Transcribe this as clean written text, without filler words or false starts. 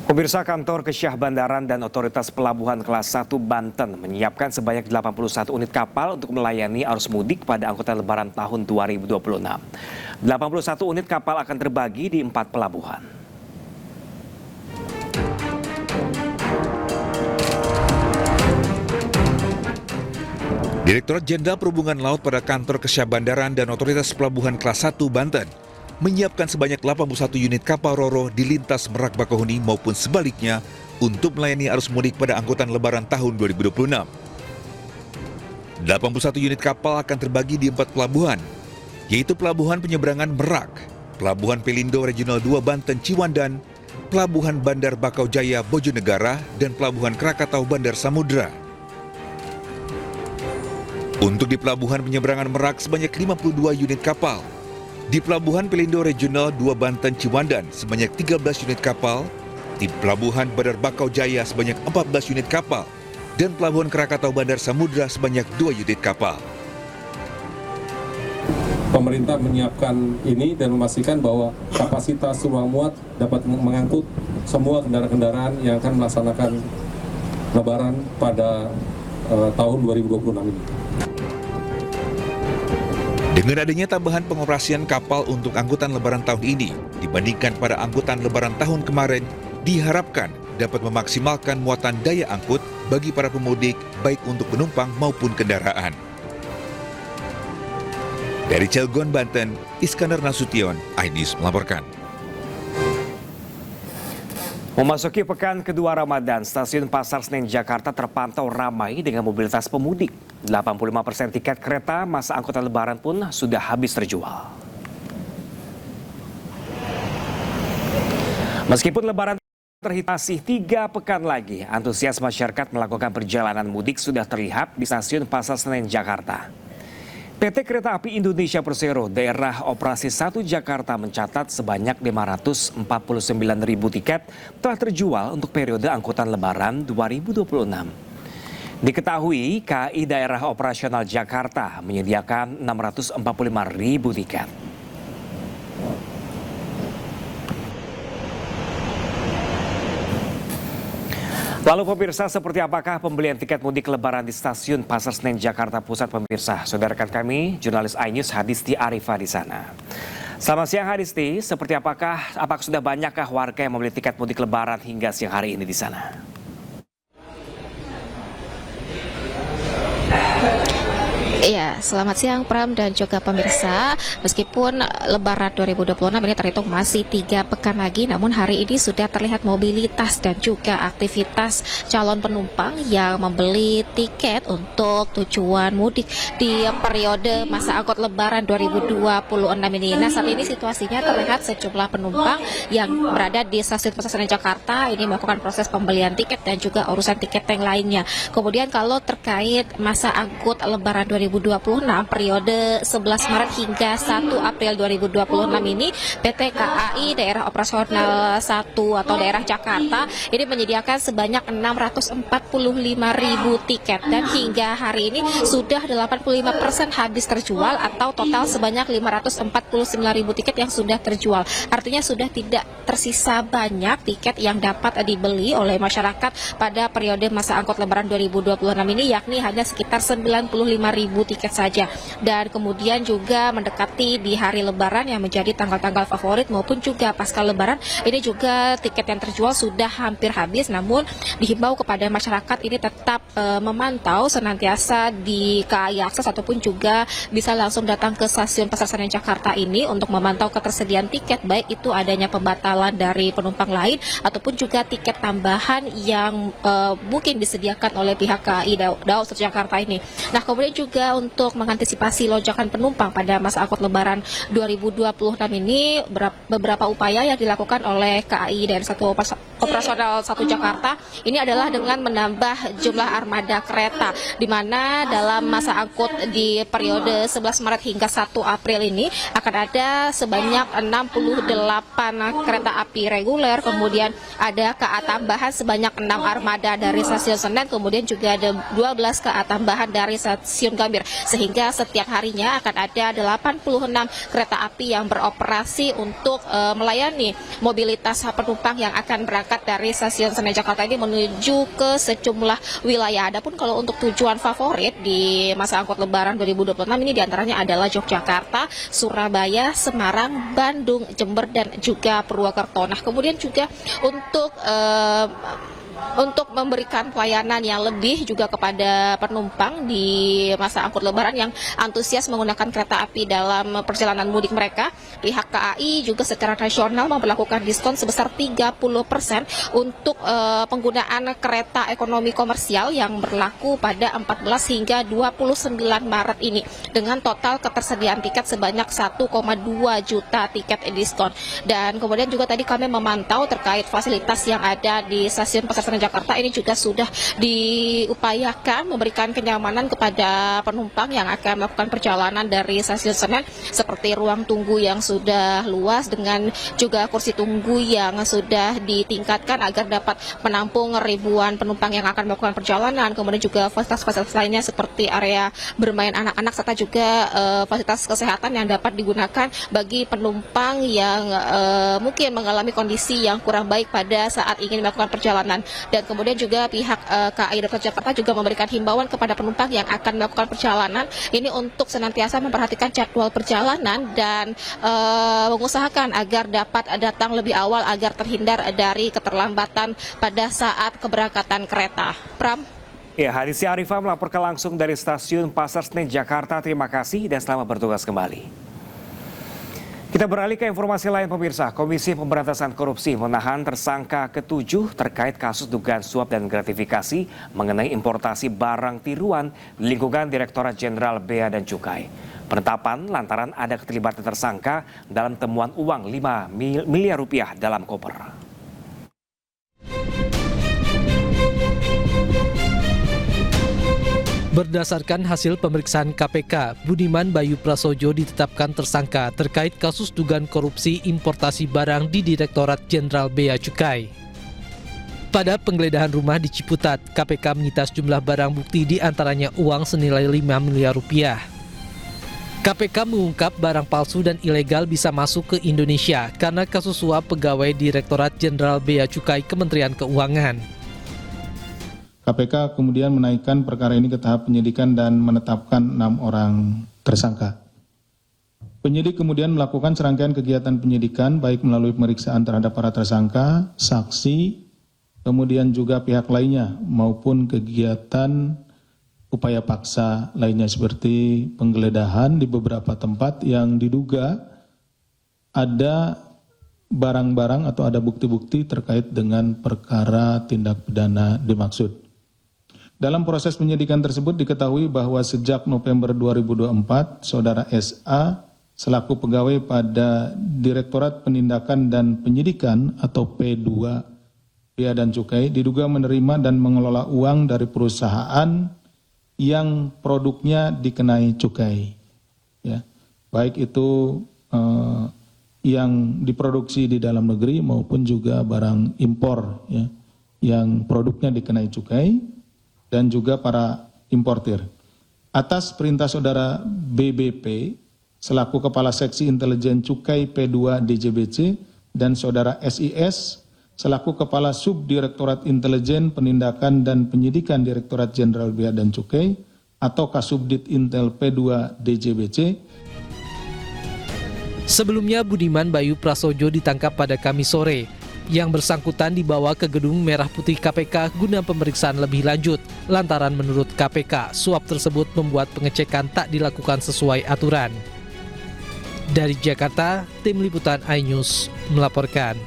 Pemirsa, Kantor Kesyah Bandaran dan Otoritas Pelabuhan Kelas 1 Banten menyiapkan sebanyak 81 unit kapal untuk melayani arus mudik pada angkutan lebaran tahun 2026. 81 unit kapal akan terbagi di 4 pelabuhan. Direktorat Jenderal Perhubungan Laut pada Kantor Kesyah Bandaran dan Otoritas Pelabuhan Kelas 1 Banten menyiapkan sebanyak 81 unit kapal Ro-Ro di lintas Merak Bakauheni maupun sebaliknya untuk melayani arus mudik pada angkutan lebaran tahun 2026. 81 unit kapal akan terbagi di 4 pelabuhan, yaitu Pelabuhan Penyeberangan Merak, Pelabuhan Pelindo Regional 2 Banten Ciwandan, Pelabuhan Bandar Bakau Jaya Bojonegara, dan Pelabuhan Krakatau Bandar Samudra. Untuk di Pelabuhan Penyeberangan Merak sebanyak 52 unit kapal, di Pelabuhan Pelindo Regional 2 Banten Ciwandan sebanyak 13 unit kapal, di Pelabuhan Bandar Bakau Jaya sebanyak 14 unit kapal, dan Pelabuhan Krakatau Bandar Samudra sebanyak 2 unit kapal. Pemerintah menyiapkan ini dan memastikan bahwa kapasitas ruang muat dapat mengangkut semua kendaraan-kendaraan yang akan melaksanakan lebaran pada tahun 2026 ini. Dengan adanya tambahan pengoperasian kapal untuk angkutan lebaran tahun ini dibandingkan pada angkutan lebaran tahun kemarin, diharapkan dapat memaksimalkan muatan daya angkut bagi para pemudik baik untuk penumpang maupun kendaraan. Dari Cilegon, Banten, Iskandar Nasution, iNews melaporkan. Memasuki pekan kedua Ramadan, stasiun Pasar Senen Jakarta terpantau ramai dengan mobilitas pemudik. 85% tiket kereta masa angkutan lebaran pun sudah habis terjual. Meskipun lebaran terhitung masih 3 pekan lagi, antusias masyarakat melakukan perjalanan mudik sudah terlihat di stasiun Pasar Senen Jakarta. PT Kereta Api Indonesia Persero Daerah Operasi 1 Jakarta mencatat sebanyak 549.000 tiket telah terjual untuk periode angkutan lebaran 2026. Diketahui KAI Daerah Operasional Jakarta menyediakan 645.000 tiket. Lalu pemirsa, seperti apakah pembelian tiket mudik lebaran di stasiun Pasar Senen Jakarta Pusat pemirsa? Saudara rekan kami, jurnalis iNews Hadisti Arifah di sana. Selamat siang Hadisti, seperti apakah sudah banyakkah warga yang membeli tiket mudik lebaran hingga siang hari ini di sana? Iya, selamat siang Pram dan juga pemirsa. Meskipun Lebaran 2026 ini terhitung masih 3 pekan lagi, namun hari ini sudah terlihat mobilitas dan juga aktivitas calon penumpang yang membeli tiket untuk tujuan mudik di periode masa angkut Lebaran 2026 ini. Nah, saat ini situasinya terlihat sejumlah penumpang yang berada di stasiun Pasar Senen Jakarta ini melakukan proses pembelian tiket dan juga urusan tiket yang lainnya. Kemudian kalau terkait masa angkut Lebaran 2026 periode 11 Maret hingga 1 April 2026 ini, PT KAI Daerah Operasional 1 atau Daerah Jakarta ini menyediakan sebanyak 645.000 tiket dan hingga hari ini sudah 85% habis terjual atau total sebanyak 549.000 tiket yang sudah terjual. Artinya sudah tidak tersisa banyak tiket yang dapat dibeli oleh masyarakat pada periode masa angkut Lebaran 2026 ini, yakni hanya sekitar 95.000 tiket saja. Dan kemudian juga mendekati di hari Lebaran yang menjadi tanggal-tanggal favorit maupun juga pasca Lebaran, ini juga tiket yang terjual sudah hampir habis. Namun dihimbau kepada masyarakat ini tetap memantau senantiasa di KAI Akses ataupun juga bisa langsung datang ke stasiun Pasar Senen Jakarta ini untuk memantau ketersediaan tiket, baik itu adanya pembatalan dari penumpang lain ataupun juga tiket tambahan yang mungkin disediakan oleh pihak KAI Daob 1 Jakarta ini. Nah, kemudian juga untuk mengantisipasi lonjakan penumpang pada masa angkut Lebaran 2026 ini, beberapa upaya yang dilakukan oleh KAI Daerah 1 Operasional 1 Jakarta ini adalah dengan menambah jumlah armada kereta, di mana dalam masa angkut di periode 11 Maret hingga 1 April ini akan ada sebanyak 68 kereta api reguler, kemudian ada KA tambahan sebanyak 6 armada dari stasiun Senen, kemudian juga ada 12 KA tambahan dari stasiun Gambir, sehingga setiap harinya akan ada 86 kereta api yang beroperasi untuk melayani mobilitas penumpang yang akan berangkat berangkat dari stasiun Senen Jakarta ini menuju ke sejumlah wilayah. Adapun kalau untuk tujuan favorit di masa angkut Lebaran 2026 ini diantaranya adalah Yogyakarta, Surabaya, Semarang, Bandung, Jember, dan juga Purwokerto. Nah, kemudian juga untuk memberikan pelayanan yang lebih juga kepada penumpang di masa angkut Lebaran yang antusias menggunakan kereta api dalam perjalanan mudik mereka, pihak KAI juga secara nasional memperlakukan diskon sebesar 30% untuk penggunaan kereta ekonomi komersial yang berlaku pada 14 hingga 29 Maret ini dengan total ketersediaan tiket sebanyak 1,2 juta tiket diskon. Dan kemudian juga tadi kami memantau terkait fasilitas yang ada di stasiun Pasar Senen Jakarta ini juga sudah diupayakan memberikan kenyamanan kepada penumpang yang akan melakukan perjalanan dari stasiun Senen, seperti ruang tunggu yang sudah luas dengan juga kursi tunggu yang sudah ditingkatkan agar dapat menampung ribuan penumpang yang akan melakukan perjalanan. Kemudian juga fasilitas-fasilitas lainnya seperti area bermain anak-anak serta juga fasilitas kesehatan yang dapat digunakan bagi penumpang yang mungkin mengalami kondisi yang kurang baik pada saat ingin melakukan perjalanan. Dan kemudian juga pihak KAI Dki Jakarta juga memberikan himbauan kepada penumpang yang akan melakukan perjalanan ini untuk senantiasa memperhatikan jadwal perjalanan dan mengusahakan agar dapat datang lebih awal agar terhindar dari keterlambatan pada saat keberangkatan kereta. Pram. Ya, Hadisya Arifah melaporkan langsung dari stasiun Pasar Senen Jakarta. Terima kasih dan selamat bertugas kembali. Kita beralih ke informasi lain pemirsa. Komisi Pemberantasan Korupsi menahan tersangka ke-7 terkait kasus dugaan suap dan gratifikasi mengenai importasi barang tiruan di lingkungan Direktorat Jenderal Bea dan Cukai. Penetapan lantaran ada keterlibatan tersangka dalam temuan uang 5 miliar rupiah dalam koper. Berdasarkan hasil pemeriksaan KPK, Budiman Bayu Prasojo ditetapkan tersangka terkait kasus dugaan korupsi importasi barang di Direktorat Jenderal Bea Cukai. Pada penggeledahan rumah di Ciputat, KPK menyita sejumlah barang bukti di antaranya uang senilai 5 miliar rupiah. KPK mengungkap barang palsu dan ilegal bisa masuk ke Indonesia karena kasus suap pegawai Direktorat Jenderal Bea Cukai Kementerian Keuangan. KPK kemudian menaikkan perkara ini ke tahap penyidikan dan menetapkan 6 orang tersangka. Penyidik kemudian melakukan serangkaian kegiatan penyidikan baik melalui pemeriksaan terhadap para tersangka, saksi, kemudian juga pihak lainnya maupun kegiatan upaya paksa lainnya seperti penggeledahan di beberapa tempat yang diduga ada barang-barang atau ada bukti-bukti terkait dengan perkara tindak pidana dimaksud. Dalam proses penyidikan tersebut diketahui bahwa sejak November 2024, Saudara SA selaku pegawai pada Direktorat Penindakan dan Penyidikan atau P2 Bea dan Cukai diduga menerima dan mengelola uang dari perusahaan yang produknya dikenai cukai. Ya, baik itu yang diproduksi di dalam negeri maupun juga barang impor ya, yang produknya dikenai cukai dan juga para importir. Atas perintah Saudara BBP selaku Kepala Seksi Intelijen Cukai P2 DJBC dan Saudara SIS selaku Kepala Subdirektorat Intelijen Penindakan dan Penyidikan Direktorat Jenderal Bea dan Cukai atau Kasubdit Intel P2 DJBC. Sebelumnya Budiman Bayu Prasojo ditangkap pada Kamis sore. Yang bersangkutan dibawa ke Gedung Merah Putih KPK guna pemeriksaan lebih lanjut. Lantaran menurut KPK, suap tersebut membuat pengecekan tak dilakukan sesuai aturan. Dari Jakarta, Tim Liputan iNews melaporkan.